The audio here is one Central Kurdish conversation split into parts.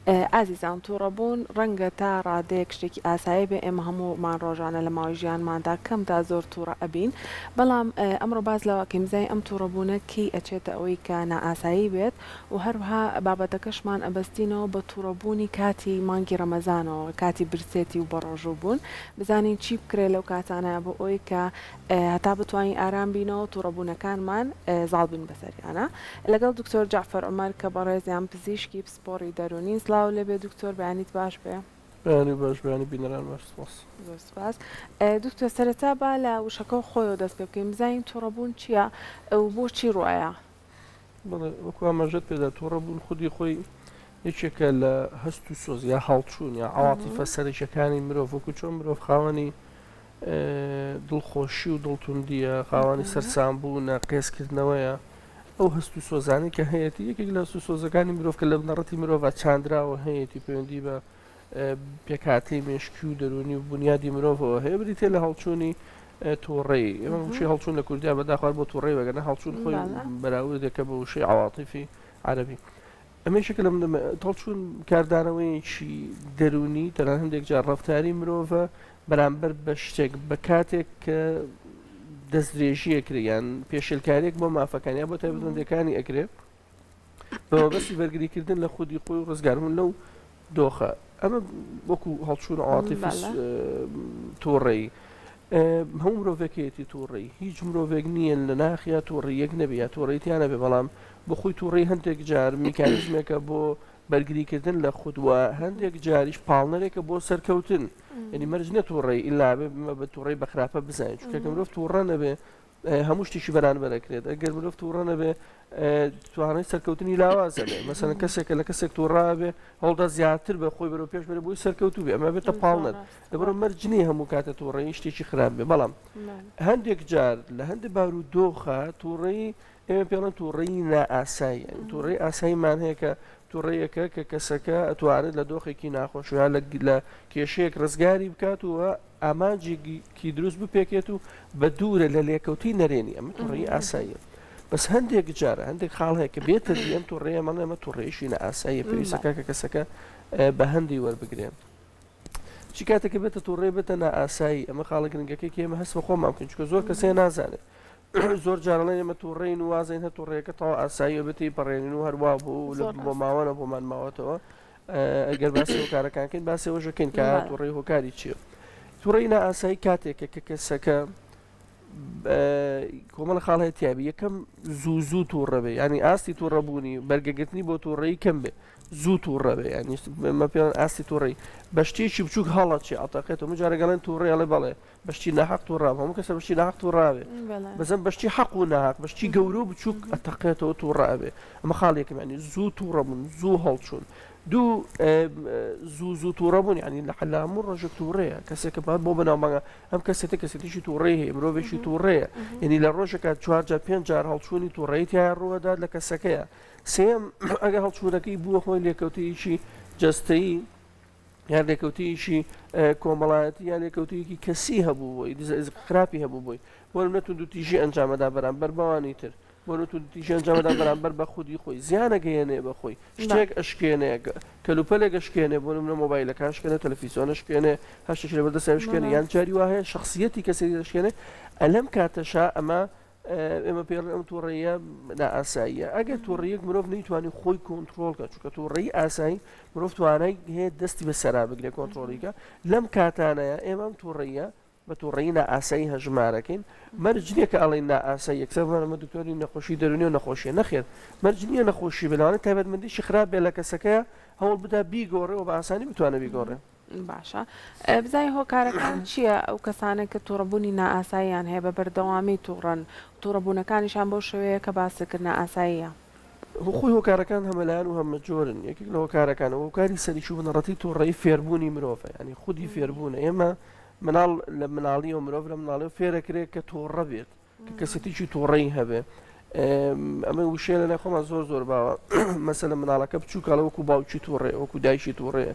ئازیزان تووڕەبوون ڕەنگە تا ڕادەیەک شتێکی ئاسایی بێ ئێمە هەموومان ڕۆژانە لە ماوەی ژیانماندا کەمدا زۆر تووڕە ئەبین بەڵام ئەمڕۆ باز لەوەکەیم زای ئەم تووڕەبوونەکی ئەچێتە ئەوەی کە نائاسایی بێت و هەروەها بابەتەکەشمان ئەبەستینەوە بە تووڕەبوونی کاتی مانگی ڕەمەزانەوە کاتی برسێتی و بەڕۆژوو بوون بزانین چی بکرێت لەو کاتانە بۆ ئەوی کە هەتا بتوانین ئارام بینەوە تووڕەبوونەکانمان زاڵ بن بەسەریانە لەگەڵ دکتۆر جعفەر عومەر کە بەڕێزیان پزیشکی پسپۆڕی دەرونی سلااو لەبێ دکتۆر بەیانیت باش بێ بەیانی باش بەیانی بینەران باش سپاس زۆر سپاس دکتۆر سەرەتا با لە وشەکە خۆیەوە دەست پێ بکەین بزانین تووڕەبوون چییە ئەو بۆ چی ڕوایە بەڵێ وەکو ئاماژەت پێدا تووڕەبوون خودی خۆی یەکێکە لە هەست و سۆز یا هەڵچوون یا عەواتیفە سەرەکیەکانی مرۆڤ وەکو چۆن مرۆڤ خاوەنی دڵخۆشی و دڵتوندیە خاوەنی سەرسامبوونە قێزکردنەوەیە ئەو هەست و سۆزانی کە هەیەی یەکێک لە هەست و سۆزەکانی مرۆڤ کە لە بنەڕەتی مرۆڤ چاندراوە هەیەی پەیوەندی بە پێکهاتەی مێشکی و دەرونی و بنیادی مرۆڤەوە هەیە بریتێ لە هەڵچوونی تووڕەی ئێمە وشەی هەڵچوون لە کوردیا بەداخوار بۆ تووڕەی وەگەنە هەڵچوون خۆی بەراوردێکە بە وشەی عەواتیفی عەرەبی ئەمەشێکە لە هەڵچوون کاردانەوەیەکی دەرونی تەنانەت هەندێک جار ڕەفتاری مرۆڤە بەرامبەر بە شتێک بە کاتێک کە دەستدرێژی ئەکرێ یان پێشێلکاریەک بۆ مافەکانیا بۆ تایبەتمەندەکانی ئەکرێ بەوەبەستی بەرگریکردن لە خودی خۆی و ڕزگاربوون لەو دۆخە ئەمە وەکو هەڵچوون عەواتیفی تووڕەی هەموو مرۆڤێکەیەتی تووڕەی هیچ مرۆڤێک نییە لە ناخیا تووڕەیەک نەبێ یا تووڕەیتیان نەبێ بەڵام بە خۆی تووڕەی هەندێک جار میکانیزمێکە بۆ بەرگریکردن لە خودوە هەندێک جاریش پاڵنەرێکە بۆ سەرکەوتن ینی مەرج نەتووڕەی ئیلا بە تووڕەی بەخراپە بزانین چونکە مرۆڤ تووڕە نەبێ هەموو شتێکی بەرامبەر ئەکرێت ئەگەر مرۆڤ تووڕە نەبێ توانای سەرکەوتنی لاوازە بێ مەسەڵەن کەسێکە لە کەسێک تووڕا بێ هەوڵدا زیاتر بە خۆی بەرەو پێش بێ بۆی سەرکەوتوو بێ ئەمە بێتە پاڵنەر لەبەرەوە مەرج نییە هەموو کاتە تووڕەیی شتێکی خراپ بێ بەڵام هەندێک جار لە هەندێک بارودۆخە تووڕەیی ئێمە پێڵەن تووڕەیی نائاسایی تووڕەی ئاساییمان هەیە کە تووڕەیەکە کە کەسەکە ئەتوانێت لە دۆخێکی ناخۆشیان لە کێشەیەک ڕزگاری بکات و ئامانجێکی دروست بپێکێت و بە دوورە لە لێکەوتی نەرێنی ئەمە تووڕەیی ئاساییە بەس هەندێک جارە هەندێک خاڵ هەیە کە بێتە ئەم تووڕەیە مەڵێ ئەمە تووڕەیەشی نائاساییە پێویستەکە کە کەسەکە بە هەندی وەربگرێن چی کاتێککە بێتە تووڕێ بێتە نائاسایی ئەمە خاڵە گرنگەکەی ئێمە هەست بە خۆمان بکەین چونکە زۆر کەسێ نازانێت زۆر جارڵێن ئێمە تووڕێین و وازین هە تووڕێەکە تەواو ئاسایی بێتی پەڕێنین و هەروە بوو بۆ ماوەنە بۆمان ماوەتەوە ئەگەر باسی هۆکارەکانکەین باسی ئەوەژەکەین کە تووڕێی هۆکاری چییە تووڕێی نائاسایی کاتێکە کە کەسەکە کۆمەڵە خاڵ هەیە تیابی یەکەم زوو تووڕە بێ ینی ئاستی تووڕەبوونی بەرگەگرتنی بۆ تووڕەیی کەم بێ زوو تووڕە بێ ینی مە پێیان ئاستی تووڕەی بە شتێکی بچووک هەڵەچی ئەتەقێتەوە جارەگەڵێن تووڕێ ئەڵێ بەڵێ بەشتی ناحەق تووڕام هەموو کەسە بەشتی ناحەق تووڕاوێ بەزەم بەشتی حەق و ناحەق بەشتی گەورە و بچووک ئەتەقێتەوە تووڕابێ ئەمە خاڵێکم ینی زوو تووڕەبوون زوو هەڵچوون دوو زوو تووڕەبوون ینی لە هەموو ڕۆژێک تووڕەیە کەسێکە بۆ بەناوبانگە ئەم کەسێتە کەسێتیشی تووڕێی هەیە مرۆڤێکی تووڕەیە ینی لە ڕۆژێکە 4 5 جار هەڵچوونی تووڕەیی تیان ڕوەدات لە کەسەکەیە سێم ئەگە هەڵچوونەکەی بووە خۆی لێکەوتەیەکی جەستەیی یان لێکەوتیشی کۆمەڵایەتی یان لێکەوتەیەکی کەسی هەبوو بۆی خراپی هەبوو بۆی بۆ نەتون دو تیژی ئەنجامەدا بەرامبەر بەوانی تر بۆ نەتون تیژی ئەنجامەدا بەرامبەر بە خودی خۆی زیانەگەیەنێ بە خۆی شتێک ئەشکێنێ کەلوپەلێک ئەشکێنێ بۆ نمونە مۆبایلەکە ئەشکێنێ تەلەڤیزیۆن ئەشکێنێ هەر شتێکی لەبەردەست ئەشکێنێ یان جاری وایە شخصیەتی کەسێکی دەشکێنێ ئەلەم کاتەشا ئەمە ئێمە پێڵێن ئەم تووڕەیە نائاساییە ئەگەر تووڕەیەک مرۆڤ نەیتوانێت خۆی کۆنتترۆلکە چونکە تووڕەیی ئاسایی مرۆڤ توانای هەیە دەستی بەسەرا بگرێت کۆنتترۆلیکە لەم کاتانەیە ئێمە ئەم تووڕەیە بە تووڕەیی نائاسایی هەژمارەکەین مەرج نییە کە ئەڵێن نائاسایی یەکسەرمە دکتۆری نەخۆشی دەرونی و نەخۆشیە نەخێر مەرج نییە نەخۆشی بەلاوانێت تایبەتمەندیشی خراپ بێ لە کەسەکەیە هەوڵ بدا بیگۆڕێ و بە ئاسانی بتوانێت بیگۆڕێ باشە بزای هۆکارەکان چییە ئەو کەسانێک کە تووڕەبوونی نائاساییان هەیە بە بەردەوامی تووڕەن تووڕەبوونەکانیشان بۆ شوەیە کە باسەکردن ئاساییە خۆی هۆکارەکان هەمەلایەن و هەمە جۆرن یەکێک لە هۆکارەکانەوە هۆکاری سەریش و بنەڕەتی تووڕەیی فێربوونی مرۆڤە ینی خودی فێربوونە ئێمە مناڵ لە مناڵی و مرۆڤ لە مناڵی و فێرەکرێت کە تووڕە بێت کە کەسێتیی تووڕەیی هەبێ ئەمە وشێ لە نەخۆمان زۆر باوە مەسەلە مناڵەکە بچووکە وەکو باوکی تووڕێ وەکو دایشی تووڕێ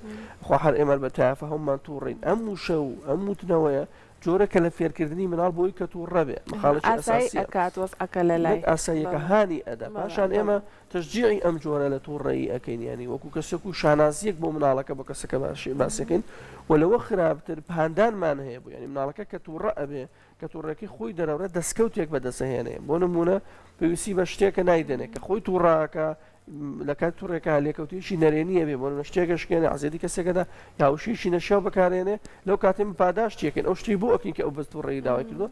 خوا هەر ئێمە بە تایافە هەمومان تووڕین ئەم وشە و ئەم وتنەوەیە جۆرە کە لە فێرکردنی مناڵ بۆی کە تووڕە بێ مخاڵێکی ئاسایی ئەساسیە ئەکات وەسعەکە لە لای ئاساییەکە هانی ئەدا پاشان ئێمە تشجیعی ئەم جۆرە لە تووڕەیی ئەەکەین ینی وەکو کەسێک و شانازیەک بۆ مناڵەکە بۆ کەسەکە باسەکەین و لەوە خراپتر پاندانمان هەیە بوو ینی مناڵەکە کە تووڕە ئەبێ کە تووڕەکەی خۆی دەرەورە دەستکەوتێک بەدەسەهێنێ بۆ نمونە پێویستی بە شتێکە نایدێنێ کە خۆی تووڕاکە لە کات تووڕێکە لێکەوتیشی نەرێنیە بێ بۆ شتێکەشکێنێ عزیێتی کەسێکەدا یاوشیشی نەشێو بکارێنێ لەو کاتێم پاداشتێکن ئەو شتی بۆ ئەکەین کە ئەو بەست تووڕێی داوای کردو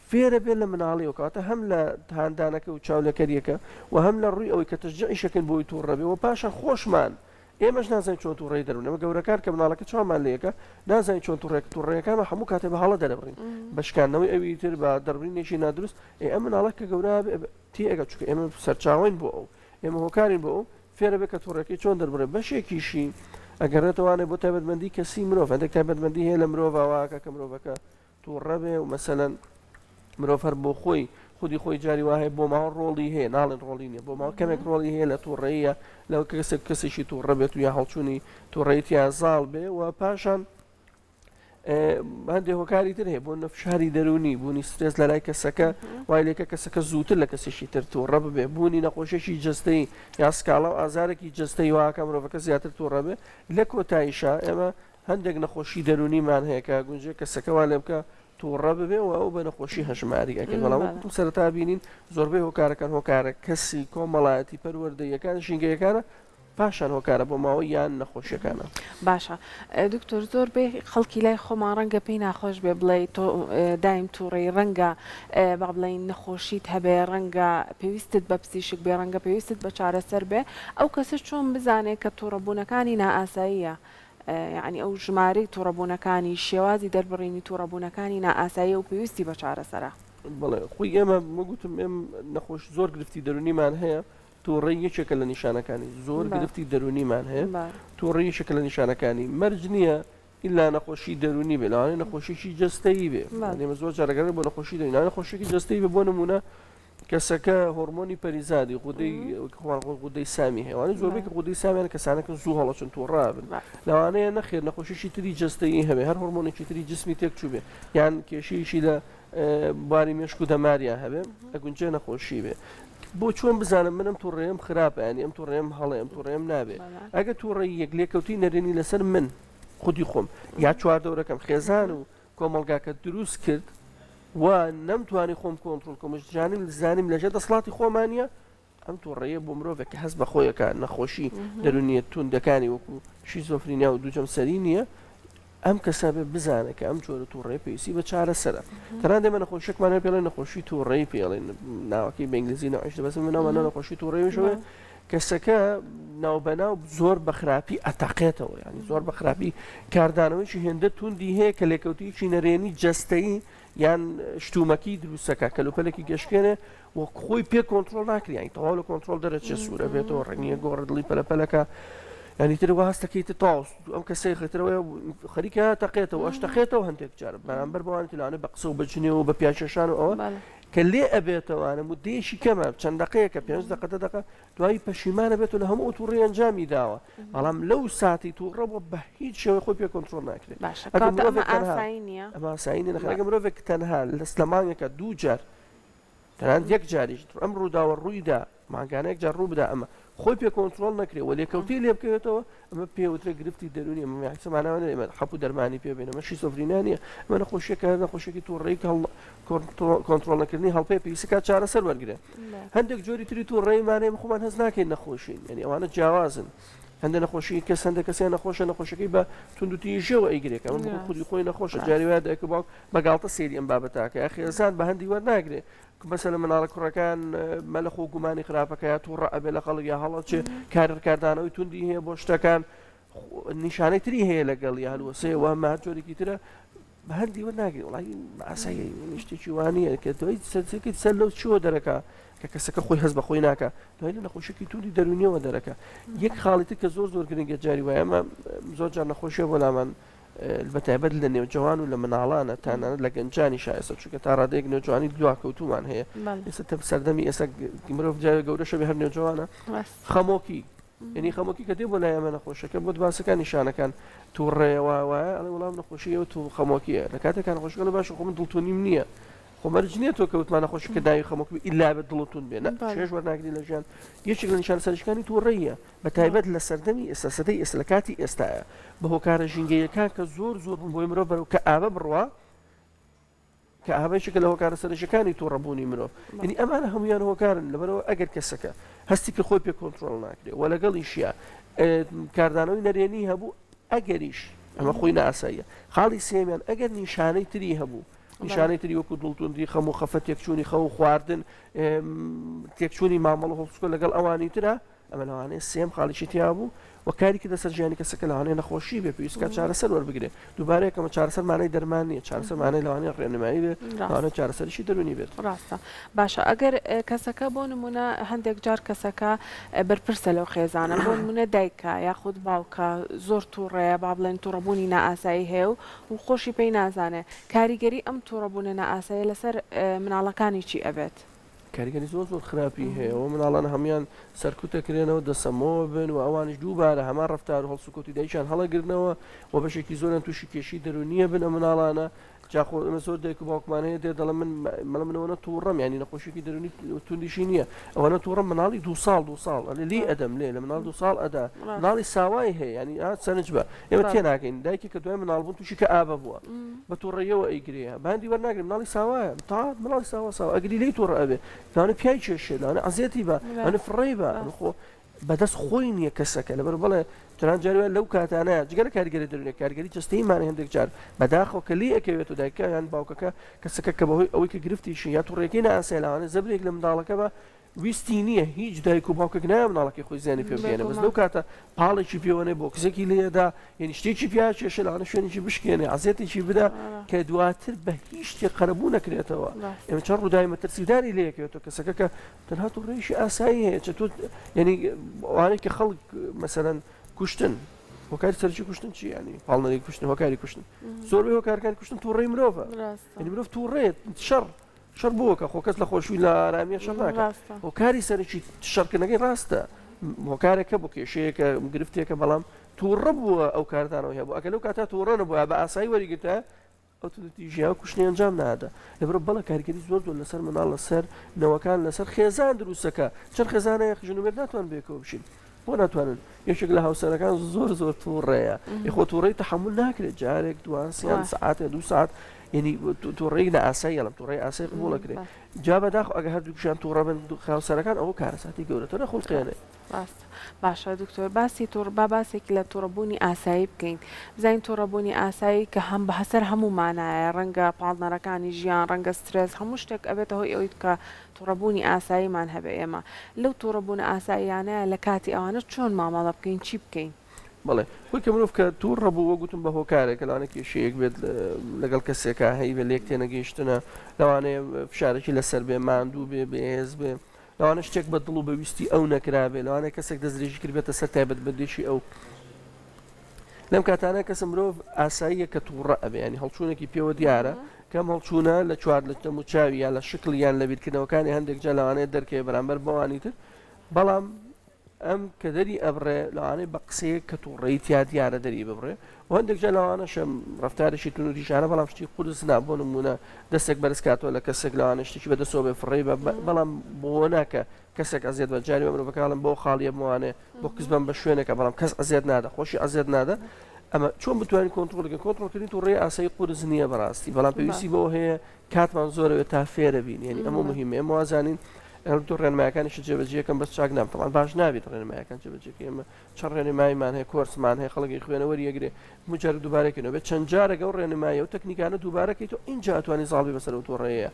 فێرە بێت لە مناڵی وکاتە هەم لە هاندانەکە و چاولەکەریەکە و هەم لە ڕووی ئەوەی کە تشجیعیشەکەن بۆی تووڕە بێ و پاشان خۆشمان ئێمەش نازانین چۆن تووڕێی دەرون ئەمە گەورەکان کە مناڵەکە چامان لەیەکە نازانین چۆن تووڕێەکەمە هەموو کاتێ بە هەڵە دەرەبڕین بەشکاندنەوەی ئەوی تر بە دەربڕینێکی نادروست ئەم مناڵە کە گەورە تی ئەگە چکە ئێمە سەرچاوین بۆ ئەو ئێمە هۆکارین بۆ ئەو فێرە بێت کە تووڕەکەی چۆن دەربڕێ بەشێکیشی ئەگەڕێتوانێت بۆ تایبەتمەندی کەسی مرۆڤ هەندێک تایبەتمەندی هەیە لە مرۆڤواکە کە مرۆڤەکە تووڕە بێ و مەسەلەن مرۆڤ هەر بۆ خۆی خودی خۆی جاری وایە بۆ ماوە ڕۆڵی هەیە ناڵێن ڕۆڵی نیە بۆ ماوە کەمێک ڕۆڵی هەیە لە تووڕەیە لەو کەسێکی تووڕە بێت و یا هەڵچوونی تووڕەیەتیان زاڵ بێ و پاشان هەندێک هۆکاری تر هەیە بۆ نەفشاری دەرونی بوونی سترێس لە لای کەسەکە وای لێکە کەسەکە زووتر لە کەسێکی تر تووڕە ببێ بوونی نەخۆشیێکی جەستەی یا سکاڵا و ئازارێکی جەستەی واکە مرۆڤەکە زیاتر تووڕە بێ لە کۆتاییشە ئێمە هەندێک نەخۆشی دەرونیمان هەیە کە گونجێ کەسەکەوا لێ بکە تووڕە ببێ و ئەو بە نەخۆشی هەژماری ئەکەن بەڵام سەرەتا بینین زۆربەی هۆکارەکان هۆکارە کەسی کۆمەڵایەتی پەروەردەیەکان ژینگەیەکانە پاشان هۆکارە بۆ ماوەی یان نەخۆشیەکانە باشە دکتۆر زۆربەی خەڵکی لای خۆمان ڕەنگە پێی ناخۆش بێ بڵێ تۆ دایم تووڕێی ڕەنگە با بڵین نەخۆشیت هەبێ ڕەنگە پێویستت بە پزیشک بێ ڕەنگە پێویستت بە چارەسەر بێ ئەو کەسە چۆن بزانێت کە تووڕەبوونەکانی نائاساییە یعنی ئەو ژمارەی تووڕەبوونەکانی شێوازی دەربڕینی تووڕەبوونەکانی نائاساییە و پێویستی بە چارەسەرە بڵێ خۆی ئێمە وەگوتم ئێم نەخۆش زۆر گرفتی دەرونیمان هەیە تووڕێی یەکێکە لە نیشانەکانی زۆر گرفتی دەرونیمان هەیە تووڕێی یەکێکە لە نیشانەکانی مەرج نییە ئیلا نەخۆشی دەرونی بێ لەوانەیە نەخۆشیی جەستەیی بێ ئێمە زۆر جارەگەڕێ بۆ نەخۆشی دەرونی نەخۆشیی جەستەی بێ بۆ نمونە کەسەکە هۆرمۆنی پەریزادی غودەی سامی هەیەوانی زۆربەی کە غودەی سامیان کەسانەکە زوو هەڵەچن تووڕابن لەوانەیە نەخێر نەخۆشیی تری جەستەیی هەبێ هەر هۆرمۆنێکی تری جسمی تێکچوو بێ یان کێشەیەکی لە باری مێشک و دەماریان هەبێ ئەگونجێ نەخۆشی بێ بۆ چۆن بزانم منم تووڕێم خراپە ینی ئەم تووڕێم هەڵێ ئەم تووڕێم نابێ ئەگە تووڕێی یەک لێکەوتی نەرێنی لەسەر من خودی خۆم یا چواردەورەکەم خێزان و کۆمەڵگاکە دروست کرد و نەمتوانی خۆم کۆنتڕۆل کۆمش زانیم لەژێ دەسڵاتی خۆمانە ئەم تووڕێیە بۆ مرۆڤێک کە هەست بە خۆیەکە نەخۆشی دەرونیە توندەکانی وەکو شیزۆفرینیا و دووجەم سەری نییە ئەم کەسە بێ بزانە کە ئەم جۆرە تووڕێی پێویستی بە چارەسەرە تەنان دێمە نەخۆشیێکمانە پێڵێن نەخۆشی تووڕێی پێڵێن ناوەکەی بە ئینگلیزی نەوەش دەبەسم ناوانە نەخۆشی تووڕێیشەوە کەسەکە ناوبەناو زۆر بەخراپی ئەتاقێتەوە ینی زۆر بەخراپی کاردانەوەیکی هێندە توندی هەیە کە لێکەوتیی نەرێنی جەستەیی یان شتومەکی دروستەکە کەلوپەلێکی گەشتێنێ و خۆی پێ کۆنتترۆل ناکریانی تەواو لە کۆنتترۆل دەرەچێ سوورە بێتەوە ڕێنیە گۆڕ دڵی پەلەپەلەکە ینی تر هەستەکەیتە تاوس ئەم کەسەی خەتەوە خەریکە تەقێتەوە ئەش تەقێتەوە هەندێک جارە بەرامبەر بەوانی تلانە بە قسە و بەچنێەوە بە پیاشەشان و ئەوە کە لێ ئەبێتەوەوانە مدەیەشی کەمە چەند دقەیەکە 5 دقەتە دقە دوایی پەشیمانە بێت و لە هەموو تووڕێ ئەنجامی داوە بەڵام لەو ساتی تووڕە بۆ بە هیچ شێوەی خۆی پێ کۆنتترۆل ناکرێت ئەمە ئاسایی نەخەرەگە مرۆڤێک تەنها لە سلەمانێکە دوو جار تەنان یەک جاریش ئەم ڕووداوە ڕوویدا ماگانەیەک جار ڕوو بدا ئەمە خۆی پێ کۆنتترۆل نەکرێت و لێکەوتی لێ بکەوێتەوە ئەمە پێوترە گرفتی دەرونی ئەمەمانەوە ئێمە حەپوو دەرمانی پێ بێنەمە شیزۆفرینیە ئەمە نەخۆشیەکە نەخۆشیێکی تووڕێی کۆنتترۆل نەکردنی هەڵپێ پێویستکات چارەسەر وەرگرێت هەندێک جۆری تری تووڕێیمانەیە خۆمان هەز ناکەین نەخۆشین یعنی ئەوانە جیاوازن هەندێک نەخۆشی کەس هەندێک کەسیان نەخۆشە نەخۆشەکەی بە توندوتیژەوە ئەیگرێت ئەمە خودی خۆی نەخۆشە جاری وایە دایکە باوک بەگاڵتە سێری ئەم بابەتاکە خێزان بە هەندی وەرناگرێت مەسەلە مناڵە کوڕەکان مەلە خۆ گومانی خراپەکە یا تووڕە ئەبێ لە خەڵک یا هەڵەچێ کاردانەوەی توندی هەیە بۆ شتەکان نیشانەی تری هەیە لەگەڵ یا هەلوەسەیەوە مە جۆرێکی ترە بە هەندی وەرناگرێت وڵی ئاسایی شتێکی وانە کە دوای سەرکەی سەر لەو چوە دەرەکە کە کەسەکە خۆی هەست بە خۆی ناکە دوای لە نەخۆشیێکی توندی دەرونیەوە دەرەکە یەک خاڵیتر کە زۆر گرنگە جاری وایە ئەمە زۆر جار نەخۆشیە بۆ لامان بەتایبەت لە نێوجوان و لە مناڵانە تانانە لە گەنجانی شایستە چونکە تا ڕادەیەک نێوجوانی دواکەوتومان هەیە ئێستا سەردەمی ئێستا مرۆڤ جای گەورەشە بێ هەر نێوجوانە خەمۆکی ینی خەمۆکی کە دێ بۆ لای ئەمە نەخۆشەکە بۆ باسەکان نیشانەکان تووڕێەوە وایە ئەڵێ وەڵام نەخۆشیەوە تو خەمۆکیە لە کاتێکان نەخۆشەکە لە باش خۆم دڵتونیم نییە خۆ مەرج نییە تۆ کەوتمان نەخۆشی کە داوی خەمۆکی ئیلا بە دڵتون بێنە شێش وەرناگری لە ژیان یەکێک لە نیشان سەرشکانی تووڕێیە بە تایبەت لە سەردەمی ئێستا سەدەی ئێستا لە کاتی ئێستاە بە هۆکارە ژینگەیەکان کە زۆر بوون بۆی مرۆڤ بەرەو کە ئابە بڕوا کە ئابەیەکێکە لە هۆکارە سەرنجەکانی تووڕەبوونی مرۆڤ یعنی ئەمانە هەمویان هۆکارن لەبەرەوە ئەگەر کەسەکە هەستی کە خۆی پێ کۆنتڕۆڵ ناکرێت و لەگەڵیشیە کاردانەوەی نەرێنی هەبوو ئەگەریش ئەمە خۆی ناساییە خاڵی سێمیان ئەگەر نیشانەی تری هەبوو نیشانەی تری وەکو دڵتوندی خەم و خەفە تێکچوونی خەو و خواردن تێکچوونی مامەڵ و هەڵسوکە لەگەڵ ئەوانی ترە ئەمە لەوانەیە سێم خاڵیشی تیابوو و کاری کە دەسەر ژیانی کەسەکە لەوانەیە نەخۆشی بێ پێویستکە چارەسەر وەربگرێت دووبارەیەکەمە چارەسەر مانای دەرمان نییە چارەسەر مانای لەوانەیە ڕێنمایی بێت لەوانەیە چارەسەریشی دەرونی بێت ڕاستە باشە ئەگەر کەسەکە بۆ نمونە هەندێک جار کەسەکە بەرپرسە لەو خێزانە بۆ نمونە دایکە یاخود باوکە زۆر تووڕەیە با بڵێن تووڕەبوونی نائاسایی هەیە و خۆشی پێی نازانێ کاریگەری ئەم تووڕەبوونە نائاسایی لەسەر مناڵەکانی چی ئەبێت؟ کاریگەری زۆر خراپی هەیە و مناڵان هەمان سەرکوتەکرێنەوە دەسەمەوە بن و ئەوانش دووبارە هەمان ڕفتار و هەڵسوکۆتی دایکیان هەڵەگرنەوە و بەشێکی زۆرن تووشی کێشی دەرونیە بن ئە مناڵانە جاخۆ ئەمە زۆر دایک و باوکمانەیە دێ دەڵێ من منەوەنە تووڕەم ینی نەخۆشیێکی دەرونی توندیشی نییە ئەوەنە تووڕەم مناڵی دو ساڵ لی ئەدەم لێ لە مناڵ 2 ساڵ ئەدا مناڵی ساوای هەیە ینی سەرنج بە ئێمە تێ ناکەین دایکی کە دوای مناڵ بوون تووشی کە ئابە بووە بە تووڕەیەوە ئەیگرێ باندی وەرناگرین مناڵی ساوایە تا مناڵی ساوا ئەگری لی تووڕە ئەبێ لەوانە پیای کێشێ لەوانە عەزیەتی بە ئەوانە فڕێی بە خۆ بەدەست خۆی نییە کەسەکە لەبەر بڵێ چنان جاروان لەو کاتانەیە جگەرە کاریگەری دەرونێ کارگەری جستەیمانە هەندێک جار بەداخەوە کە لی ئەکەوێت و دایکە یان باوکەکە کەسەکە کە بەهۆی ئەوەی کە گرفتیشی یا تووڕێکی نائاسایی لەوانە زەبرێک لە منداڵەکە بە ویستی نییە هیچ دایک و باوکێک نایە مناڵەکەی خۆی زیانی پێ بگەێنێ بەس لەو کاتە پاڵێکی پێوەنێ بۆ کزێکی لێدا یعنی شتێکی پیا کێشە لەوانە شوێنێکی بشکێنێ عەزیەتێکی بدا کە دواتر بە هیچ شتێک قەرەبوو نەکرێتەوە ئێمە چەند ڕووداوی مەترسیداری لێ یەکەوێتەوە کەسەکە کە تەنها تووڕێیشی ئاسایی هەیە چەتۆ ینی ئەوانەی کە خەڵک مەسەلەن کوشتن هۆکاری سەرچی کوشتن چی ینی پاڵنەری کوشتن هۆکاری کوشتن زۆربەی هۆکارەکانی کوشتن تووڕێی مرۆڤە ینی مرۆڤ تووڕێت شەڕ بووە کە خۆ کەس لە خۆشووی لە ئارامیە شەڕ ناکات هۆکاری سەرکی شەڕکردنەکەی ڕاستە هۆکارێکە بۆ کێشەیەکە گرفتێکە بەڵام تووڕە بووە ئەو کاردانەوە هەیە بوو ئەگە لەو کاتا تووڕە نەبووە بە ئاسایی وەریگرتە ئەو ژیا کوشتنی ئەنجام نادا لەبەرە بەڵە کاریگەری زۆر لەسەر مناڵ لەسەر نەوەکان لەسەر خێزان دروستەکە چەند خێزانەیە ژنوبێت ناتوان بێکەوە بشین بۆ ناتوانن یەکێک لە هاوسەرەکان زۆر تووڕەیە یخۆ تووڕەی تەحمل ناکرێت جارێک دوان ساعات 2 ساعت ینی تووڕێی نائاسایی لەم تووڕێی ئاسایی قبوڵەکرێت جا بەداخ ئەگە هەردووکیان تووڕە بن هاوسەرەکان ئەوە کارەساتی گەورەترە خولقێنێ باشە دکتۆر باسی باسێکی لە تووڕەبوونی ئاسایی بکەین بزانین تووڕەبوونی ئاسایی کە هەم بەهەسەر هەموومانایە ڕەنگە پاڵنەرەکانی ژیان ڕەنگە سترێس هەموو شتێک ئەبێتە هۆی ئەوەی کە تووڕەبوونی ئاساییمان هەبێ ئێمە لەو تووڕەبوون ئاساییانەیە لە کاتی ئەوانە چۆن مامەڵە بکەین چی بکەین بڵێ خۆی کە مرۆڤ کە تووڕە بوو وەگوتم بە هۆکارێک لەوانە کێشەیەک بێت لەگەڵ کەسێکە هەی بە لێک تێنەگەیشتنە لەوانەیە فشارێکی لەسەر بێ ماندوو بێ بەهێز بێ لەوانە شتێک بە دڵ و بەویستی ئەو نەکرابێ لەوانەیە کەسێک دەستدرێژی کردبێتە سەر تایبەت بەدێشی ئەو لەم کاتانە کەسە مرۆڤ ئاساییە کە تووڕە ئەبێ ینی هەڵچوونێکی پێوە دیارە کەم هەڵچوونە لە چوار لە تەموچاوی یا لە شکلی یان لە بیرکردنەوەکانی هەندێک جا لەوانەیە دەرکێ بەرامبەر بەوانی تر بەڵام ئەم کە دەری ئەبڕێ لەوانەیە بە قسەیە کە تووڕەیی تیا دیارە دەری ببڕێ و هەندێک جا لەوانەشەم ڕفتارێکی تونوریشانە بەڵام شتی قورس نابۆ نمونە دەستێک بەرز کاتەوە لە کەسێک لەوانە شتێکی بەدەستەوە بێ فڕێ بەڵام بۆ ناکە کەسێک ئەزیێت بە جاری مرۆڤەکانم بۆ خاڵیە بوانێ بۆ کەسبم بە شوێنێکە بەڵام کەس ئەزیێت نادا خۆشی ئەزیێت نادا ئەمە چۆن بتوانین کۆنتڕۆلەکە کۆنتڕۆلکردنی تووڕێی ئاسایی قورس نییە بەڕاستی بەڵام پێویستی بۆ هەیە کاتمان زۆرەوێت تا فێرە بین یعنی ئەمە مهمە ئێمە وازانین تو ڕێنمایەکانیش جێبەجێکەم بەس چاک نام تەڵان باش نابێت ڕێنمایەکان جێبەجێکی ئێمە چەند ڕێنماییمان هەیە کۆرسمان هەیە خەڵکی خوێنەوەری یەگرێ مجارە دووبارەکەینەوە بێت چەند جارێک ئەو ڕێنمایە و تەکنیکانە دووبارەکەی تۆ اینجا ئەتوانی زاڵبی بەسەر ئەو تووڕەیە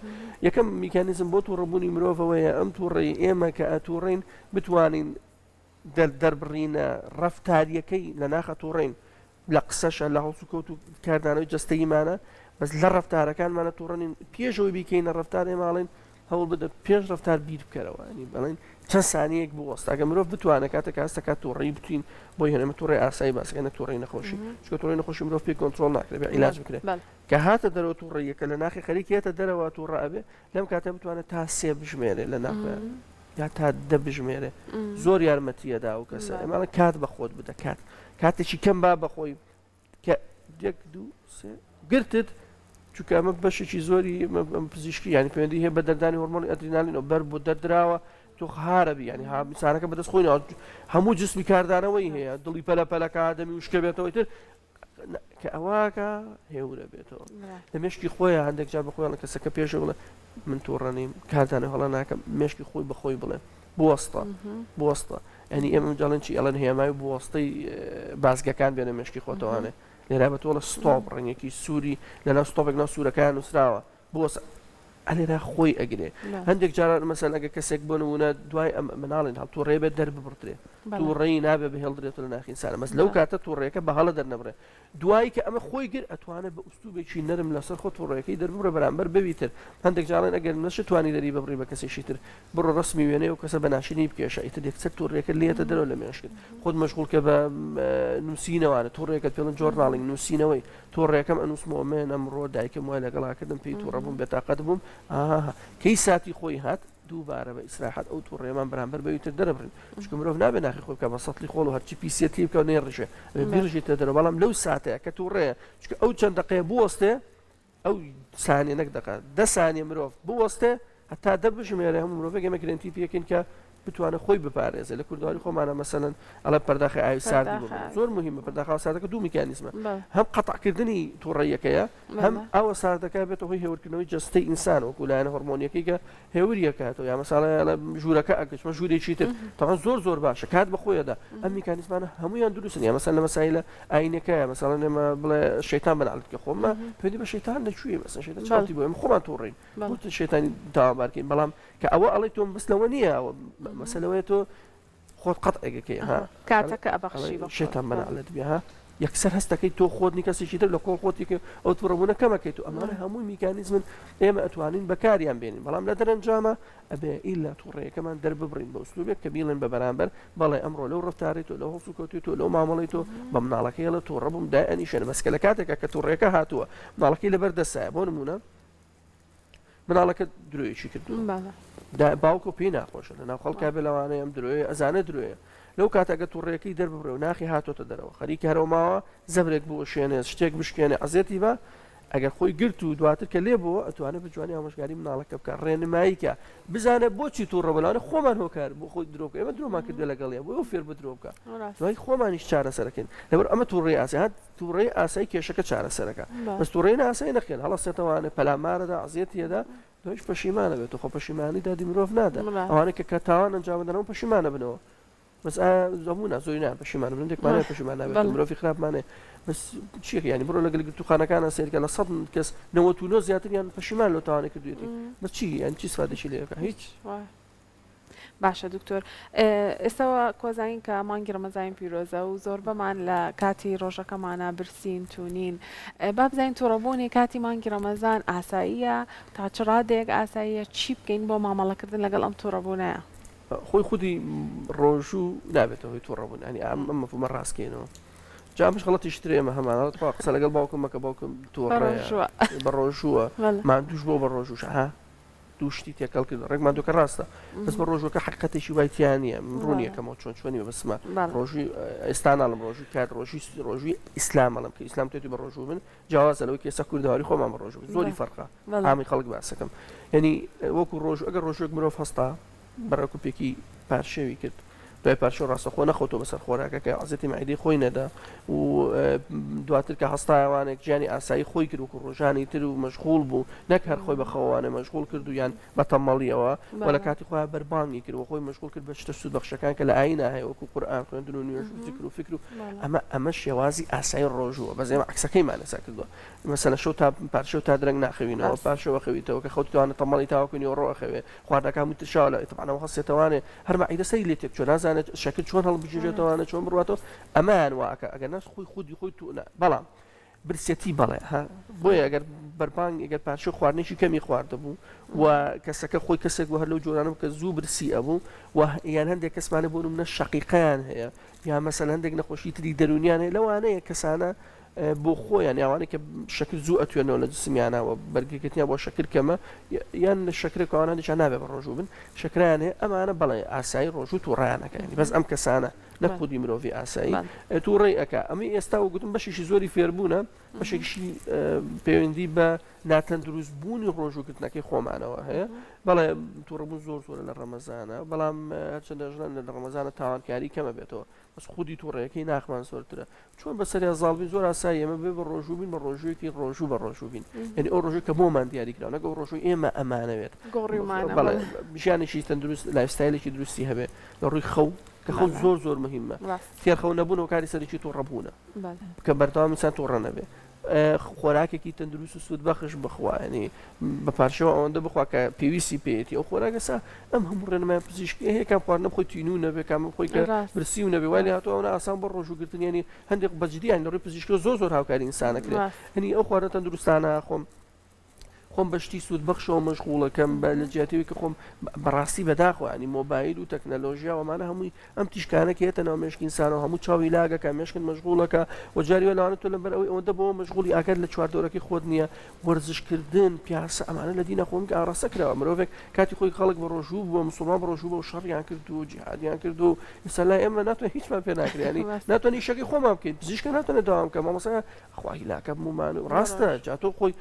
یەکەم میکانیزم بۆ تووڕەبوونی مرۆڤەوەیە ئەم تووڕەی ئێمە کە ئەتووڕین بتوانین دەربڕینە ڕەفتاریەکەی لە ناخە تووڕین لە قسەشە لە هەڵسوکەوت و کاردانەوەی جەستەییمانە بەس لە ڕەفتارەکانمانە تووڕەنین پێشەوەی بیکەینە ڕەفتارێ ماڵین هەوڵ بدە پێش ڕەفتار بیر بکەرەوە ینی بەڵێن چەند سانیەک بوەست ئەگە مرۆڤ بتوانێت کاتێک کاستەکات تووڕەیی بتوین بۆی هێنەمە تووڕێی ئاسایی باسەکەنە تووڕەی نەخۆشی چکە تووڕەی نەخۆشی مرۆڤ پێی کۆنتڕۆڵ ناکرێت بێ عیلاج بکرێت کە هاتە دەرەوە تووڕەیەکە لە ناخی خەریکێتە دەرەوە تووڕە ئەبێ لەم کاتە بتوانێت تا 3 بژمێرێ لە ناخ یا تا دەبژمێرێ زۆر یارمەتیەدا و کەسە ئەمانە کات بە خۆت بدە کاتێکی کەم با بەخۆی کە 1 2 3 گرتت چونکە ئەمە بەشێکی زۆری پزیشکی ینی پەیوەندی هەیە بە دەردانی هۆرمۆنی ئەدرینالینەوە بەر بۆ دەردراوە تۆ هارەبی ینی میسانەکە بەدەست خۆینەوە هەموو جسمی کاردانەوەی هەیە دڵی پەلەپەلەکە ئادەمی وشکە بێتەوەی تر کە ئەواکە هێورە بێتەوە لە مێشکی خۆیان هەندێک جار بەخۆیان کەسەکە پێشە بڵێ من تۆڕەنیم کاتانە هەڵە ناکەم مێشکی خۆی بەخۆی بڵێ بوەستە ینی ئێمە جاڵێن چی ئەڵەن هێمای بوەستەی بازگەکان بێنە مێشکی خۆتەوانێ لێرا بە تۆڵە ستۆپ ڕنگێکی سووری لەناو ستۆپێک ناو سوورەکان نووسراوە بۆس ئەلێرا خۆی ئەگرێ هەندێک جاران مەسەن ئەگە کەسێک بۆ نمونە دوای ئەم مناڵێن هەڵ تووڕێ بێت دەرببڕێ تووڕێی نابێ بەهێڵدرێت لە ناخین سانە مەس لەو کاتە تووڕێەکە بە هەڵە دەرنەبڕێ دوایی کە ئەمە خۆی گر ئەتوانێت بە ئوستوبێکی نەرم لەسەر خۆ تووڕێەکەی دەربڕە بەرامبەر ببیتر هەندێک جاڵێن ئەگەر نەشتوانی دەری ببڕی بە کەسێکی تر بڕۆ ڕسمی وێنێ و کەسە بەناشینی بکێشە ئیتر یەکسەر تووڕێەکە لێتە دەرەوە لە مێشکت خۆت مەشغوڵکە بە نووسینەوەوانە تووڕێەکەت پێڵن جۆرناڵنگ نووسینەوەی تۆڕێەکەم ئەنووسمەوە من ئەمڕۆ دایکم وای لەگەڵاکردم پێی تووڕە بووم بێتاقەت بووم کەی ساتی خۆی هات دووبارە بە ئیسراحەت ئەو تووڕێمان بەرامبەر بەویتر دەرەبرین چکە مرۆڤ نابێ ناخی خۆی بکە بە سەتڵی خۆڵ و هەرچی پیسێتی بکە و نێڕژێ بیڕژێتە دەرەوە بەڵام لەو ساتەیە کە تووڕەیە چکە ئەو چەند دقەیە بوەستێ ئەو سانیە نەک دقە 10 سانیە مرۆڤ بوەستێ هەتا دەبژمێرە هەموو مرۆڤێک ئێمە گرنتی پێکەین کە بتوانە خۆی بپارێزە لە کوردواری خۆمانە مەسەلەن ئەڵە پەرداخی ئاوی ساردی زۆر مهمە پەرداخ ساردەکە دوو میکانیزمە هەم قەتعکردنی تووڕەیەکەیە هەم ئەوە ساردەکە بێتە هۆی هێورکردنەوەی جەستەی ئینسان وەکو لایەنە هۆرمۆنیەکەی کە هێوریەکاتەوە یا مەساڵە لە ژوورەکە ئەگەچمە ژوورێکی تر تەواو زۆر باشە کات بەخۆیەدا ئەم میکانیزمانە هەمویان دروستن یا مەسەن لە مەسایلە ئاینەکەیە مەساڵەن ئێمە بڵێ شەیتان بەناڵێت کە خۆمە پێوەندی بە شەیتان نەچوویە مەسەن شەیتان چاوتی بۆ ئێمە خۆمان تووڕین بۆ شەیتانی داوامبارکەین بەڵام کە ئەوە ئەڵێ تۆم بەس لەوە نییە مەسەلەوەی تۆ خۆت قەت ئەگەکەی کاتەکە ئەبەخشی شێتان بەناڵێت بێ یەکسەر هەستەکەی تۆ خۆت نی کەسێکی تر لە کۆڵ خۆتێکی ئەو تووڕەبوونە کەمەکەیت و ئەمانە هەمووی میکانیزمن ئێمە ئەتوانین بەکاریان بێنین بەڵام لە دەرەنجامە ئەبێ ئیلا تووڕەیەکەمان دەرببڕین بە ئوسلوبێک کە بیڵێن بە بەرامبەر بەڵێ ئەمڕۆ لەو ڕفتاری تۆ لەو هەڵسو کەوتی تۆ لەو مامەڵی تۆ بە مناڵەکەی لە تووڕە بووم دائەنیشێنە بەسکە لە کاتێکە کە تووڕەیەکە هاتووە مناڵەکەی لەبەر دەسایە بۆ نمونە مناڵەکە درۆیەکی کردووە باوکو پێی ناخۆشە لە ناو خەڵکا بێ لەوانەیە ئەم درۆیە ئەزانە درۆیە لەو کاتەکە تووڕێەکەی دەربڕێ و ناخی هاتۆتە دەرەوە خەریکی هەرەوەماوە زەبرێک بوو شوێنێ شتێک بشکێنێ ئەزێتی بە ئەگەر خۆی گرت و دواتر کە لێ بووە ئەتوانێت بجوانی ئامۆژگاری مناڵەکە بکە ڕێنماییکە بزانە بۆچی تووڕەبەلانە خۆمان هۆکار بۆ خۆی درۆکە ئێمە درۆمان کردو لەگەڵێ بۆ ئەو فێر بدرۆ بکە دوای خۆمانیش چارەسەرەکەین لەبەر ئەمە تووڕێی ئاسایی هات تووڕێی ئاسایی کێشەکە چارەسەرەکە بەس تووڕێی ئاسایی نەخێن هەڵەسێتەوانێ پەلامارەدا عزیەتیەدا دوایش پەشیمانە بێت و خۆ پەشیمانی دادی مرۆڤ نادا ئەوانە کە تاوان ئەنجام دەنەوە پەشیمانە بنەوە بس زمونه زوينا پشیمان بنده که مانه پشیمان نبود مرۆڤی خراپ مانه بس چیه یعنی برو لەگەڵ گرتوخانەکانە سێرکە لە 100 کەس 99 زیاتریان پەشیمان لەو تاوانێ کردوێتی بس چی یعنی چی سفادەشی لێ بکە هیچ باشە دکتۆر ئێستاوە کۆزانین کە مانگی ڕەمەزانی پیرۆزە و زۆر بەمان لە کاتی ڕۆژەکەمانە برسین تونین با بزانین تووڕەبوونی کاتی مانگی ڕەمەزان ئاساییە تا چ ڕادێک ئاساییە چی بکەین بۆ مامەڵەکردن لەگەڵ ئەم تووڕەبوونەیە خۆی خودی ڕۆژوو نابێتەوەی تووڕەبوون ینی ئەم مەفهومە ڕاستکەینەوە جامش غڵەتیش ترێمە هەمانەوە قسە لەگەڵ باوکم مەکە باوکم تووڕەیە بە ڕۆژووە ماندووش بۆ بە ڕۆژوش دووشتی تێکەڵ کرد ڕێکمان دوکە ڕاستە بەس بە ڕۆژوەکە حقیقەتێکی وایتیانە ڕوونیەکەمەوە چۆن چۆنی بەسمە ڕۆژوی ئێستاناڵم ڕۆژوی کات ڕۆژوی ئیسلامەڵم کە ئیسلام تێتی بە ڕۆژوو من جیاوازە لەوەی کێسە کوردەواری خۆمان بە ڕۆژوو زۆری فەرقە ئامی خەڵک باسەکەم یعنی وەکو ڕۆژ ئەگەر ڕۆژێک مرۆڤ هەستا بەڕێکوپێکی پارشێوی کرد دوای پارشە ڕاستەخۆ نەخۆتەوە بەسەر خۆراکە کە عەزەتی مەعیدەی خۆی نەدا و دواتر کە هەستایەوانێک گیانی ئاسایی خۆی کرد وەکو ڕۆژانی تر و مەشغوڵ بوو نەک هەر خۆی بەخەوانە مەشغوڵ کرد و یان بەتەمەڵیەوە و لە کاتی خۆیان بەربانگی کرد و خۆی مەشغوڵ کرد بە شتە سوودبەخشەکان کە لە ئاینە هەیە وەکو قورئان خوێندن و نوێژ و ذیکر و فکر و ئەمە شێوازی ئاسایی ڕۆژووە بەس ئێمە عەکسەکەیمان لەسەر کردووە مەسەلەن شەو تا پارشە و تا درەنگ ناخەوینەوە پاشەوە خەویتەوە کە خەوت توانێت تەمەڵی تاواکوینی و ڕۆئەخەوێ خواردنەکان وتشاوە لە تەبعەنەوە هەستێتەوانێ هەر مەعیدە سەری لێ تێک چۆن نازانێت شەکل چۆن هەڵبژێتەوانە چۆن بڕواتەوە ئەمان واکە ئەگەر ناس خودی خۆی تو بەڵام برسێتی بەڵێ بۆیە ئەگەر بەربانگ ئەگەر پارچە خواردنێکی کەمی خواردەبوو و کەسەکە خۆی کەسێک وە هەر لەو جۆرانم کە زوو برسی ئەبوو و یان هەندێک کەسمانە بۆ منە شەقیقیان هەیە یا مەسەلەن هەندێک نەخۆشی تری دەرونیان هەیە لەوانەیە کەسانە بۆ خۆیان یاوانێک کە شکر زوو ئەتوێنەوە لە جسمیانەوە بەرگەکەتیان بۆ شکر کەمە یان شکرێکوانانیان نابێ بە ڕۆژوو بن شکران هەیە ئەمانە بەڵێ ئاسایی ڕۆژوو تووڕیانەکەنی بەس ئەم کەسانە نە خودی مرۆڤی ئاسایی تووڕێی ئەکا ئەمە ئێستا و گوتم بەشێکی زۆری فێربوونە بەشێکیشی پەیوەندی بە ناتەندروست بوونی ڕۆژووکردنەکەی خۆمانەوە هەیە بەڵێ تووڕەبوون زۆر لە ڕەمەزانە بەڵام هەرچەندە ژنان لە ڕەمەزانە تاوانکاری کەمە بێتەوە بەس خودی تووڕێیەکەی ناخمان زۆرترە چۆن بەسەریا زاڵبین زۆر ئاسایی ئێمە بێ بە ڕۆژوو بین بە ڕۆژوویەکی ڕۆژوو بە ڕۆژوو بین یعنی ئەو ڕۆژوو کە بۆمان دیاری کراوە نەگە ڕۆژووی ئێمە ئەمانەوێت ژیانێکی تەندروست لایفستایلێکی دروستی هەبێ لە ڕووی خەو کە خەو زۆر مهمە فێرخەو نەبوونەوە کاری سەرکی تووڕەبوونە کە بەردەوام ئینسان تووڕە نەبێ خۆراکێکی تەندروست و سوود بەخش بخوایانی بە پارچەوە ئەوەندە بخوا کە پێویستی پێێتی ئەو خۆراگەسا ئەم هەموو ڕێنمای پزیشکی هەیە کام خواردنە بخۆی تینوو نەبێ کام خۆی کە برسی و نەبێ وای لە هاتووە ئاسان بە ڕۆژووگرتن ینی هەندێک بەجددیان لە ڕووی پزیشکی زۆر هاوکاری ئینسانەکرێت هەنی ئەو خواردنە تەندروستانە خۆم بەشتی سوود بەخشەوە مەشغوڵەکەم بە لە جیاتەوەی کە خۆم بەڕاستی بەداخوانی مۆبایل و تەکنەلۆژیا ومانە هەمووی ئەم تیشکانە کە هێتە ناو مێشکی ئینسانەوە هەموو چاوی لاگەکە مێشکن مەشغوڵەکە و جاریوە لەوانە تۆ لەبەر ئەوەی ئەوەندە بۆ مەشغوڵی ئاکات لە چواردۆرەکەی خۆت نییە وەرزشکردن پیاسە ئەمانە لە دینە خۆم ئاڕاستە کراوە مرۆڤێک کاتی خۆی خەڵک بە ڕۆژوو بووە مسڵمان بە ڕۆژوو بە و شەڕیان کرد و جیهادیان کرد و ئێستا لای ئێمە ناتوانێت هیچمان پێ ناکرێنی ناتوانانی شەکی خۆمان بکەین پزیشکە ناتوانێت داوام کە مامۆستا خواهی لاکە بمومان و ڕاستە جا تۆ خۆی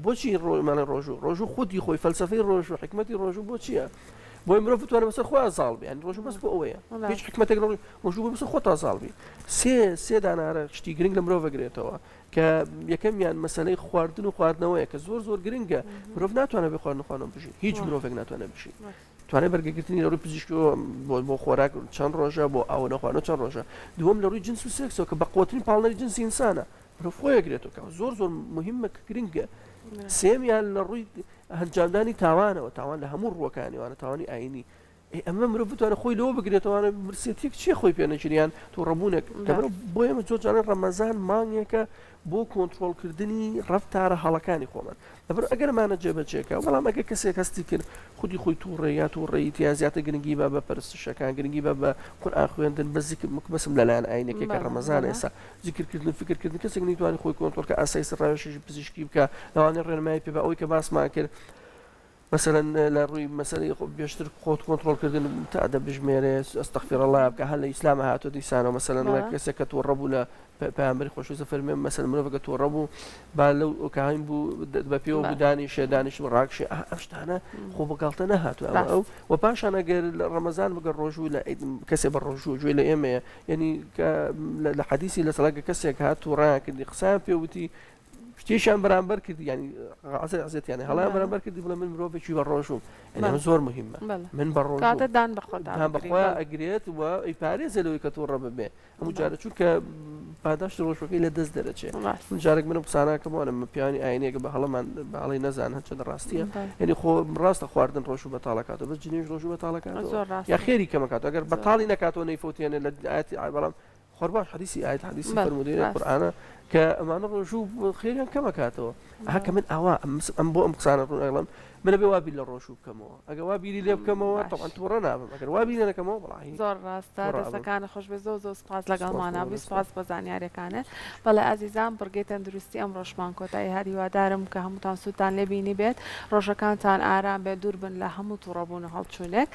بۆچی ڕۆمانە ڕۆژوو خودی خۆی فەلسفەی ڕۆژوو حکمەتی ڕۆژوو بۆ چییە؟ بۆی مرۆڤ بتوانێت بەسەر خۆیان زاڵ بێ ینی ڕۆژوو بەس بۆ ئەوەیە هیچ حکمەتێک ڕۆژوو بەسەر خۆتا زاڵ بی سێ دانارە شتی گرنگ لە مرۆڤ بگرێتەوە کە یەکەمیان مەسەلەی خواردن و خواردنەوەیە کە زۆر گرنگە مرۆڤ ناتوانێت بێ خواردن بژین هیچ مرۆڤێک ناتوانێت بژین توانێت بەرگەگرتنی لە ڕووی پزیشکیەوە بۆ خۆراک چەند ڕۆژە بۆ ئاو نەخواردنەوە چەند ڕۆژە دووەم لە ڕووی جنس و سێکسەوە کە بەقوترین پاڵنەری جنسی ئینسانە مرۆڤ خۆیەگرێتەوە کە زۆر مهمە کە گرنگە سێمیان لە ڕووی هەنجامدانی تاوانەوە تاوان لە هەموو ڕووەکانیوانە تاوانی ئاینی ئەمە مرۆڤ بتوانێت خۆی لەوە بگرێتەوەوانە مرسێتێک چیە خۆی پێنەچریان تووڕەبوونێک بۆ ئێمە زۆرجاران ڕەمەزان مانگێکە بۆ کۆنتترۆلکردنی ڕەفتارە هەڵەکانی خۆمان لەبەر ئەگەرمانە جێبەجێکە بەڵام ئەگە کەسێک هەستی کرد خودی خۆی تووڕێ تووڕێیتیان زیاتر گرنگی بە پەرستشەکان گرنگی بە قورئان خوێندن بە زیکر مکبەسم لەلایەن ئاینێکی کە ڕەمەزان ئێستا زیکردن فکرکردن کەسێک نەیتوانێت خۆی کۆنتترۆل کە ئاسایی سەرڕاوێشی پزیشکی بکە لەوانەیە ڕێنمایی پێ بە ئەوەی کە باسمان کرد مثلا لا روي مثلا بيشترك خود كنترول كردن تعدى بجميرة استغفر الله بك هلا الإسلام هاتو دي سنة مثلا لا كسكت وربو لا بأمر خوش زفر من مثلا مرافقة وربو بالو كاين بو ببيو بدانش وراكش أشتانا خو بقالتنا هاتو أو وباش أنا قال رمضان بقى الرجوع لا كسب الرجوع جو إلى إما يعني لحديثي لسلاقة كسك هاتو راك اللي قسام بيوتي شتیشان بەرامبەر کرد ینی عزت ینی هەڵیان بەرامبەر کردی بڵێ من مرۆڤێکی بە ڕۆژوم ئەمە زۆر مهمە من بە ڕۆژ دان بەخوا ئەگرێت و ئیپارێزە لەوەی کە تۆ ڕەبە بێ هەموو جارە چونکە پاداشت ڕۆژەکەی لە دەست دەرەچێت من جارێک منم قساناکەمەوە لە پیانی ئاینێکە بە هەڵەمان باڵی نەزان هەچەندە ڕاستیە یعنی خۆ ڕاستە خواردن ڕۆژ و بەتاڵەکاتەوە بەس جنێژ ڕۆژ و بەتاڵەکاتەوە یا خێری کەمەکات ئەگەر بەتاڵی نەکاتەوە نەیفوتێنێ لە ئاەتی بەڵام خۆرباش حدیثی ئاەت حدیثی فەرمودەی قورئانە کە ئەمانە ڕۆژوو خێریان کەمەکاتەوە هەکە من ئاوا ئەم بۆ ئەم قسانە ڕوونەڵم منە بێ وابی لە ڕۆژوو بکەمەوە ئەگە وابیری لێ بکەمەوە تەوان تووڕە نابم ئەگەر وابی لێنەکەمەوە بڵی زۆر ڕاستە دەستەکانە خۆش بێ زۆر سپاس لەگەڵمانە سپاس بە زانیاریەکانت بەڵێ ئازیزان بڕگەی تەندروستی ئەم ڕۆژمان کۆتایی هەریوادارم کە هەمووتان سووتان لێبینی بێت ڕۆژەکانتان ئارام بێ دوور بن لە هەموو تووڕەبوون و هەڵچوونێک